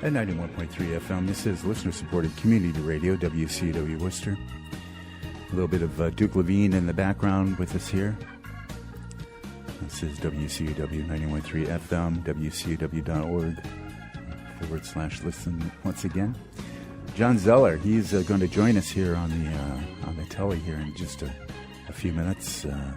At 91.3 FM, this is listener-supported community radio, WCW Worcester. A little bit of Duke Levine in the background with us here. This is WCW 91.3 FM, WCW.org/listen once again. John Zeller, he's going to join us here on the telly here in just a few minutes, or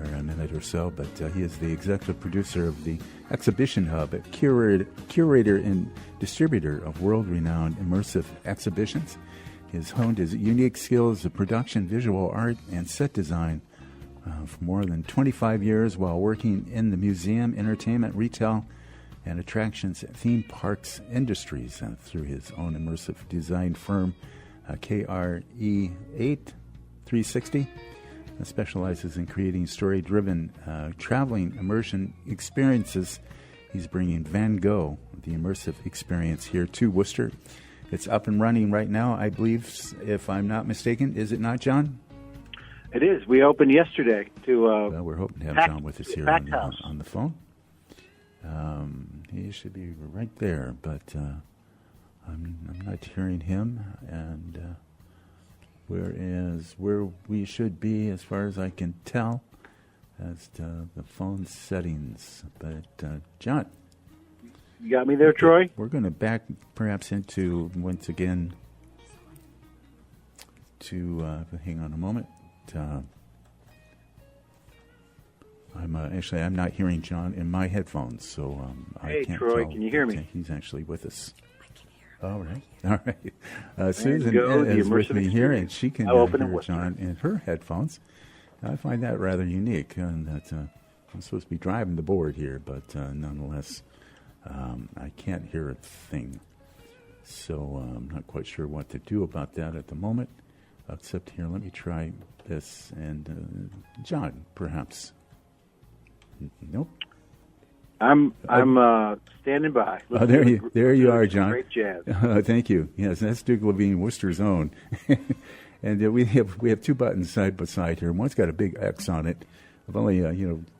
a minute or so, but he is the executive producer of the Exhibition Hub, a curator and distributor of world-renowned immersive exhibitions. He has honed his unique skills of production, visual art, and set design for more than 25 years while working in the museum, entertainment, retail, and attractions theme parks industries through his own immersive design firm, KRE8360. Specializes in creating story-driven traveling immersion experiences. He's bringing Van Gogh, the immersive experience, here to Worcester. It's up and running right now, I believe, if I'm not mistaken. Is it not, John? It is. We opened yesterday to well, we're hoping to have John with us here on the phone. He should be right there, but I'm not hearing him, and where we should be, as far as I can tell, as to the phone settings. But, John. You got me there, Troy? We're going to back perhaps into, once again, to, hang on a moment. I'm not hearing John in my headphones, so I can't Troy, tell. Can you hear me? He's actually with us. I can hear. All right. Susan is with me here, and she can hear John in her headphones. I find that rather unique, and that I'm supposed to be driving the board here, but nonetheless, I can't hear a thing. So I'm not quite sure what to do about that at the moment, except here, let me try this, and John, perhaps. Nope. I'm standing by. There you are, John. Great jazz. Thank you. Yes, that's Duke Levine, Worcester's own. And we have two buttons side by side here. One's got a big X on it. I've only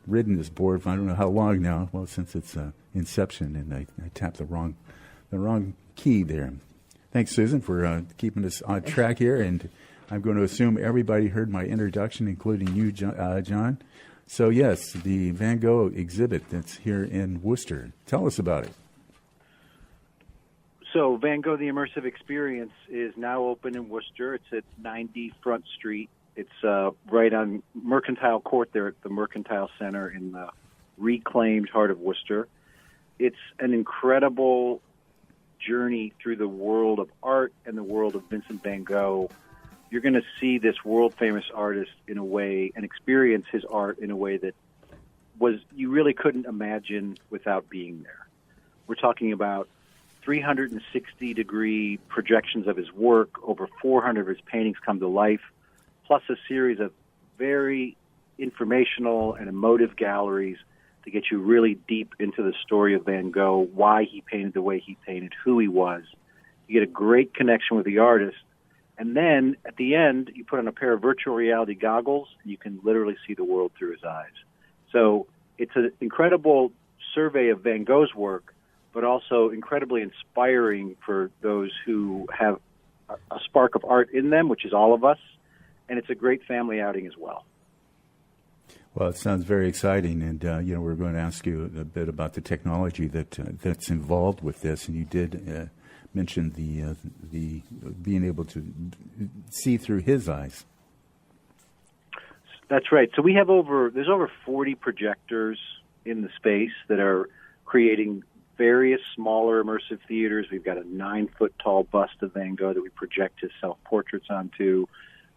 ridden this board for I don't know how long now. Well, since its inception, and I tapped the wrong key there. Thanks, Susan, for keeping us on track here. And I'm going to assume everybody heard my introduction, including you, John. So, yes, the Van Gogh exhibit that's here in Worcester. Tell us about it. So, Van Gogh, the Immersive Experience, is now open in Worcester. It's at 90 Front Street. It's right on Mercantile Court there at the Mercantile Center in the reclaimed heart of Worcester. It's an incredible journey through the world of art and the world of Vincent van Gogh. You're going to see this world-famous artist in a way and experience his art in a way that you really couldn't imagine without being there. We're talking about 360-degree projections of his work. Over 400 of his paintings come to life, plus a series of very informational and emotive galleries to get you really deep into the story of Van Gogh, why he painted the way he painted, who he was. You get a great connection with the artist. And then, at the end, you put on a pair of virtual reality goggles, and you can literally see the world through his eyes. So it's an incredible survey of Van Gogh's work, but also incredibly inspiring for those who have a spark of art in them, which is all of us, and it's a great family outing as well. Well, it sounds very exciting, and we're going to ask you a bit about the technology that's involved with this, and you did mention the being able to see through his eyes. That's right. So there's over 40 projectors in the space that are creating various smaller immersive theaters. We've got a 9-foot-tall bust of Van Gogh that we project his self-portraits onto.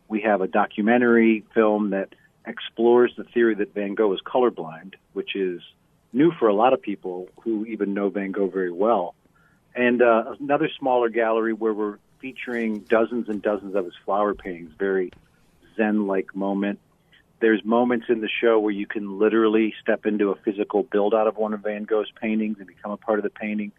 We have a documentary film that explores the theory that Van Gogh is colorblind, which is new for a lot of people who even know Van Gogh very well. And another smaller gallery where we're featuring dozens and dozens of his flower paintings, very Zen-like moment. There's moments in the show where you can literally step into a physical build-out of one of Van Gogh's paintings and become a part of the painting.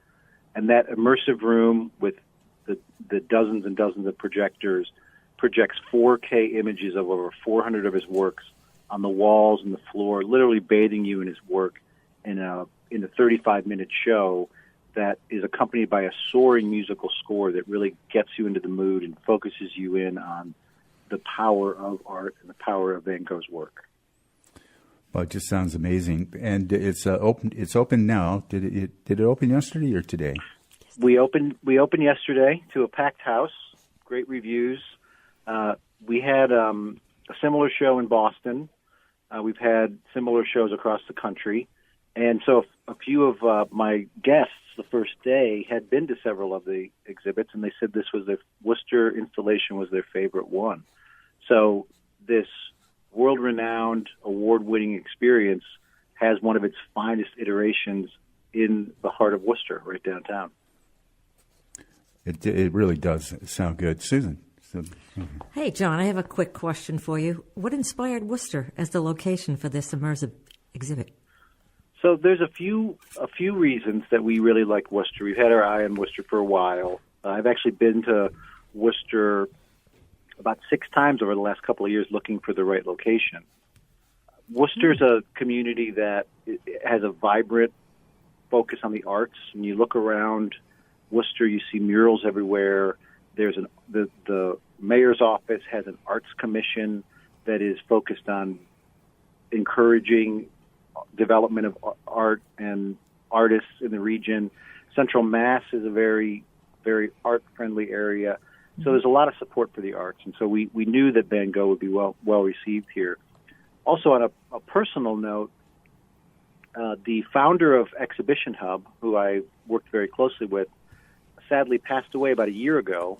And that immersive room with the dozens and dozens of projectors projects 4K images of over 400 of his works on the walls and the floor, literally bathing you in his work in a 35-minute show that is accompanied by a soaring musical score that really gets you into the mood and focuses you in on the power of art and the power of Van Gogh's work. Well, it just sounds amazing, and it's open. It's open now. Did it open yesterday or today? We opened yesterday to a packed house. Great reviews. We had a similar show in Boston. We've had similar shows across the country, and so a few of my guests the first day had been to several of the exhibits, and they said this was their Worcester installation was their favorite one. So this world-renowned, award-winning experience has one of its finest iterations in the heart of Worcester, right downtown. It really does sound good. Susan. Hey, John, I have a quick question for you. What inspired Worcester as the location for this immersive exhibit? So there's a few reasons that we really like Worcester. We've had our eye on Worcester for a while. I've actually been to Worcester about 6 times over the last couple of years looking for the right location. Worcester's a community that has a vibrant focus on the arts. When you look around Worcester, you see murals everywhere. There's the mayor's office has an arts commission that is focused on encouraging development of art and artists in the region. Central Mass is a very, very art-friendly area. So there's a lot of support for the arts, and so we knew that Van Gogh would be well received here. Also, on a personal note, the founder of Exhibition Hub, who I worked very closely with, sadly passed away about a year ago.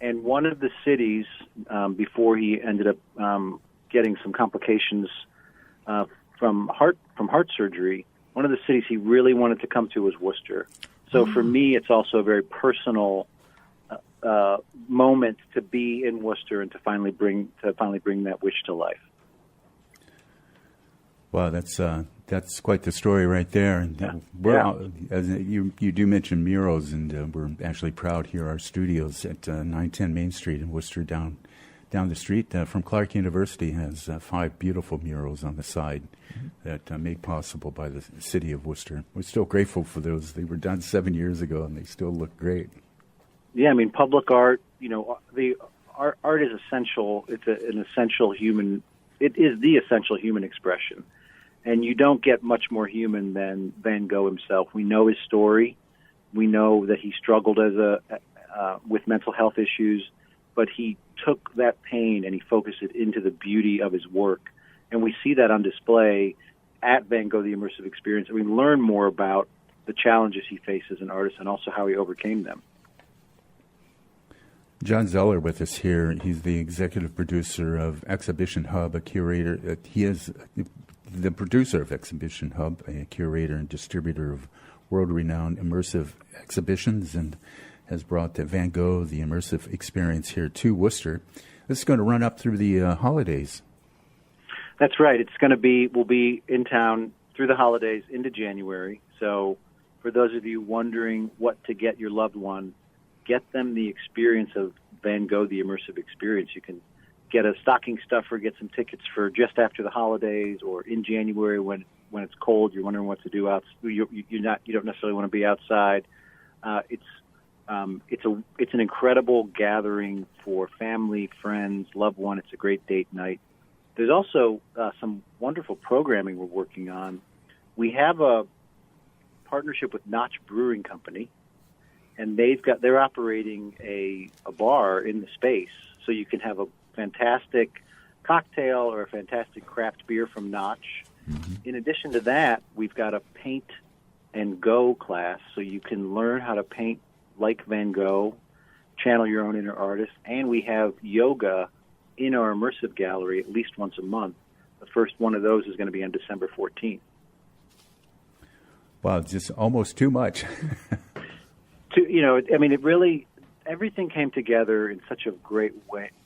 And one of the cities, before he ended up getting some complications from heart surgery, one of the cities he really wanted to come to was Worcester. So for me, it's also a very personal moment to be in Worcester and to finally bring that wish to life. Wow, that's quite the story right there. And as you do mention murals, and we're actually proud here. Our studios at 910 Main Street in Worcester, down the street from Clark University, has 5 beautiful murals on the side that made possible by the city of Worcester. We're still grateful for those. They were done 7 years ago, and they still look great. Yeah, I mean, public art. The art is essential. It's an essential human. It is the essential human expression. And you don't get much more human than Van Gogh himself. We know his story. We know that he struggled with mental health issues, but he took that pain and he focused it into the beauty of his work. And we see that on display at Van Gogh, the Immersive Experience. And we learn more about the challenges he faced as an artist and also how he overcame them. John Zeller with us here. He's the executive producer of Exhibition Hub, a curator. He is the producer of Exhibition Hub, a curator and distributor of world-renowned immersive exhibitions, and has brought Van Gogh, the Immersive Experience, here to Worcester. This is going to run up through the holidays. That's right. We'll be in town through the holidays into January. So for those of you wondering what to get your loved one, get them the experience of Van Gogh, the Immersive Experience. You can get a stocking stuffer, get some tickets for just after the holidays, or in January when it's cold, you're wondering what to do out. You don't necessarily want to be outside. It's an incredible gathering for family, friends, loved one. It's a great date night. There's also some wonderful programming we're working on. We have a partnership with Notch Brewing Company, and they're operating a bar in the space, so you can have a fantastic cocktail or a fantastic craft beer from Notch. Mm-hmm. In addition to that, we've got a paint and go class, so you can learn how to paint like Van Gogh, channel your own inner artist, and we have yoga in our immersive gallery at least once a month. The first one of those is going to be on December 14th. Wow, it's just almost too much. It really, everything came together in such a great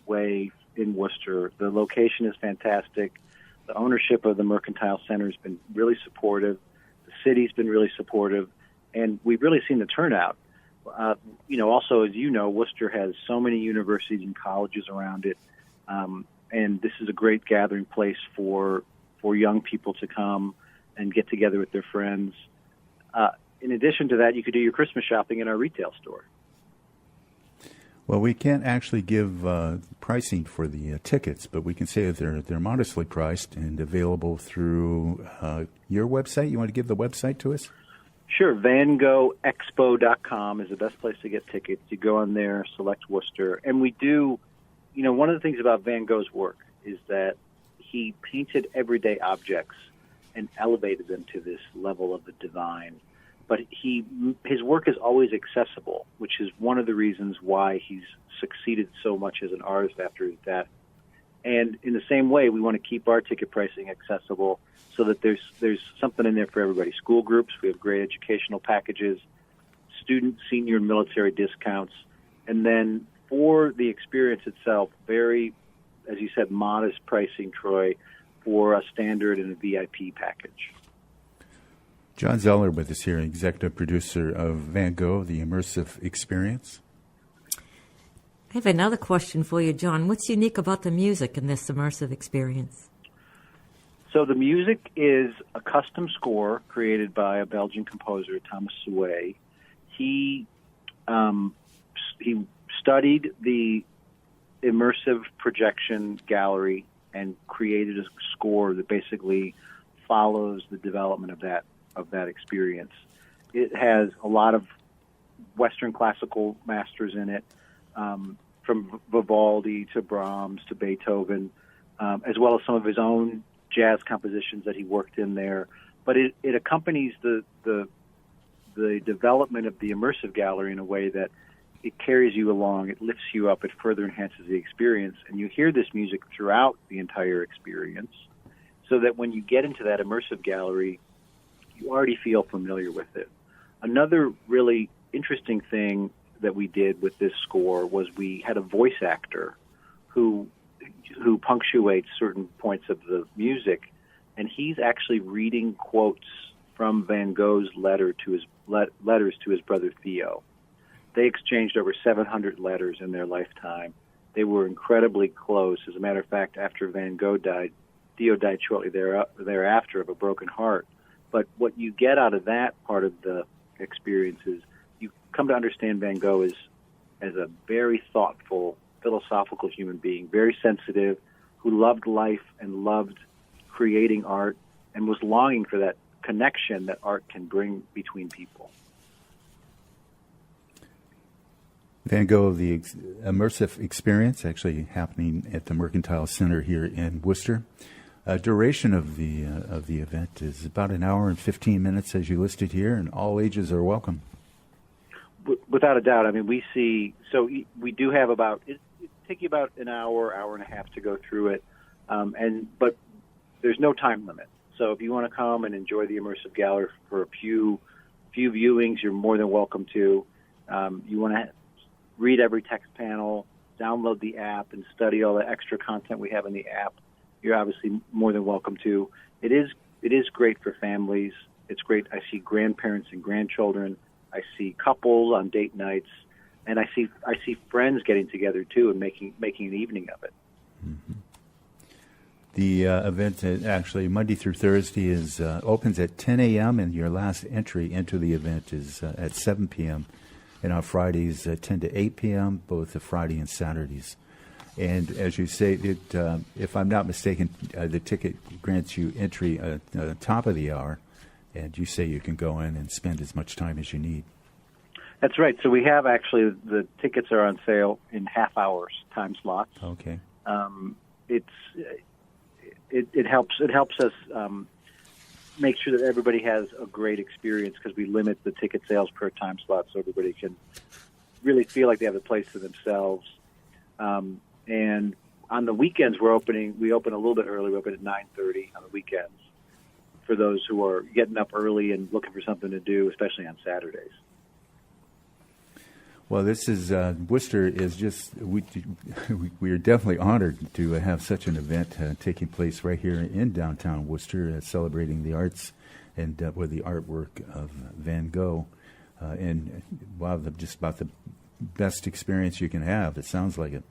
way in Worcester. The location is fantastic. The ownership of the Mercantile Center has been really supportive. The city's been really supportive, and we've really seen the turnout. Also, as you know, Worcester has so many universities and colleges around it, and this is a great gathering place for young people to come and get together with their friends. in addition to that, you could do your Christmas shopping in our retail store. Well, we can't actually give pricing for the tickets, but we can say that they're modestly priced and available through your website. You want to give the website to us? Sure. VanGoghExpo.com is the best place to get tickets. You go on there, select Worcester. And we do, one of the things about Van Gogh's work is that he painted everyday objects and elevated them to this level of the divine. But his work is always accessible, which is one of the reasons why he's succeeded so much as an artist after his death. And in the same way, we want to keep our ticket pricing accessible so that there's something in there for everybody. School groups, we have great educational packages, student, senior, and military discounts. And then for the experience itself, very, as you said, modest pricing, Troy, for a standard and a VIP package. John Zeller with us here, executive producer of Van Gogh, the Immersive Experience. I have another question for you, John. What's unique about the music in this immersive experience? So the music is a custom score created by a Belgian composer, Thomas Souet. He studied the immersive projection gallery and created a score that basically follows the development of that experience. It has a lot of Western classical masters in it, from Vivaldi to Brahms to Beethoven, as well as some of his own jazz compositions that he worked in there. But it accompanies the development of the immersive gallery in a way that it carries you along, it lifts you up, it further enhances the experience, and you hear this music throughout the entire experience, so that when you get into that immersive gallery, you already feel familiar with it. Another really interesting thing that we did with this score was we had a voice actor who punctuates certain points of the music, and he's actually reading quotes from Van Gogh's letters to his brother Theo. They exchanged over 700 letters in their lifetime. They were incredibly close. As a matter of fact, after Van Gogh died, Theo died shortly thereafter of a broken heart. But what you get out of that part of the experience is you come to understand Van Gogh as a very thoughtful, philosophical human being, very sensitive, who loved life and loved creating art and was longing for that connection that art can bring between people. Van Gogh, the Immersive Experience, actually happening at the Mercantile Center here in Worcester. Duration of the event is about an hour and 15 minutes, as you listed here, and all ages are welcome. Without a doubt. I mean, we do have it take you about an hour and a half to go through it, but there's no time limit. So if you want to come and enjoy the immersive gallery for a few viewings, you're more than welcome to. You want to read every text panel, download the app, and study all the extra content we have in the app, you're obviously more than welcome to. It is great for families. It's great. I see grandparents and grandchildren. I see couples on date nights, and I see friends getting together too and making an evening of it. Mm-hmm. The event actually Monday through Thursday opens at 10 a.m. and your last entry into the event is at 7 p.m. And on Fridays 10 to 8 p.m. both the Friday and Saturdays. And as you say, if I'm not mistaken, the ticket grants you entry at the top of the hour, and you say you can go in and spend as much time as you need. That's right. So we have actually the tickets are on sale in half-hour time slots. Okay. It helps us make sure that everybody has a great experience because we limit the ticket sales per time slot so everybody can really feel like they have a place for themselves. And on the weekends, we open a little bit early. We open at 9:30 on the weekends for those who are getting up early and looking for something to do, especially on Saturdays. Well, this is Worcester is just we are definitely honored to have such an event taking place right here in downtown Worcester, celebrating the arts and with the artwork of Van Gogh, and wow, just about the best experience you can have. It sounds like it.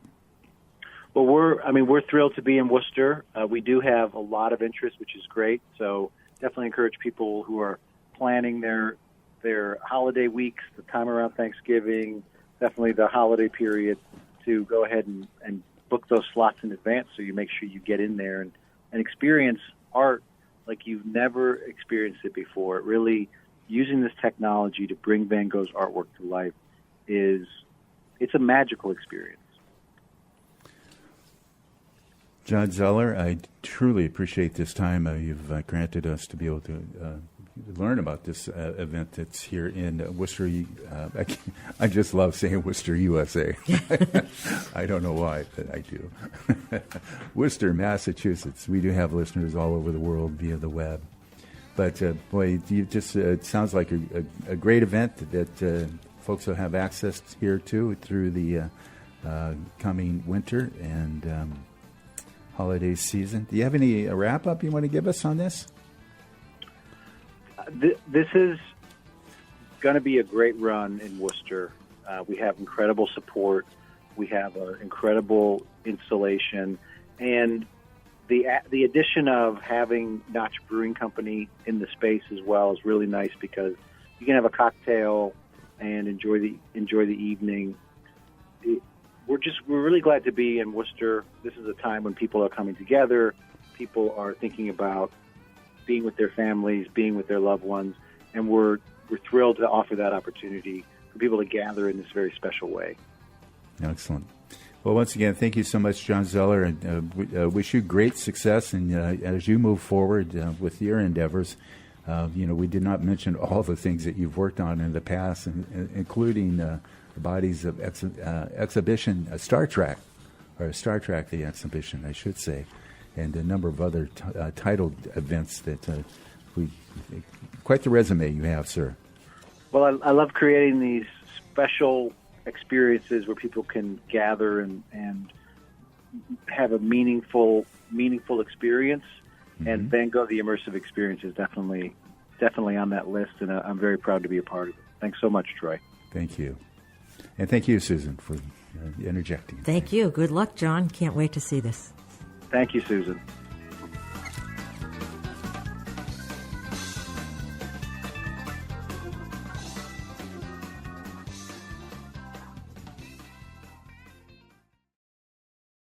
Well, we're thrilled to be in Worcester. We do have a lot of interest, which is great. So definitely encourage people who are planning their their holiday weeks, the time around Thanksgiving, definitely the holiday period, to go ahead and book those slots in advance so you make sure you get in there and experience art like you've never experienced it before. It really, using this technology to bring Van Gogh's artwork to life it's a magical experience. John Zeller, I truly appreciate this time you've granted us to be able to learn about this event that's here in Worcester. I just love saying Worcester, USA. I don't know why, but I do. Worcester, Massachusetts. We do have listeners all over the world via the web. But, boy, it sounds like a great event that folks will have access here to through the coming winter and holiday season. Do you have any wrap-up you want to give us on this? This is going to be a great run in Worcester. We have incredible support. We have an incredible installation. And the addition of having Notch Brewing Company in the space as well is really nice because you can have a cocktail and enjoy the evening. We're really glad to be in Worcester. This is a time when people are coming together. People are thinking about being with their families, being with their loved ones, and we're thrilled to offer that opportunity for people to gather in this very special way. Excellent. Well, once again, thank you so much, John Zeller, and wish you great success. And as you move forward with your endeavors, we did not mention all the things that you've worked on in the past, including the bodies of exhibition, Star Trek, the exhibition, I should say, and a number of other titled events that quite the resume you have, sir. Well, I love creating these special experiences where people can gather and have a meaningful experience. Mm-hmm. And Van Gogh, the Immersive Experience, is definitely on that list, and I'm very proud to be a part of it. Thanks so much, Troy. Thank you. And thank you, Susan, for interjecting. Thank you. Good luck, John. Can't wait to see this. Thank you, Susan.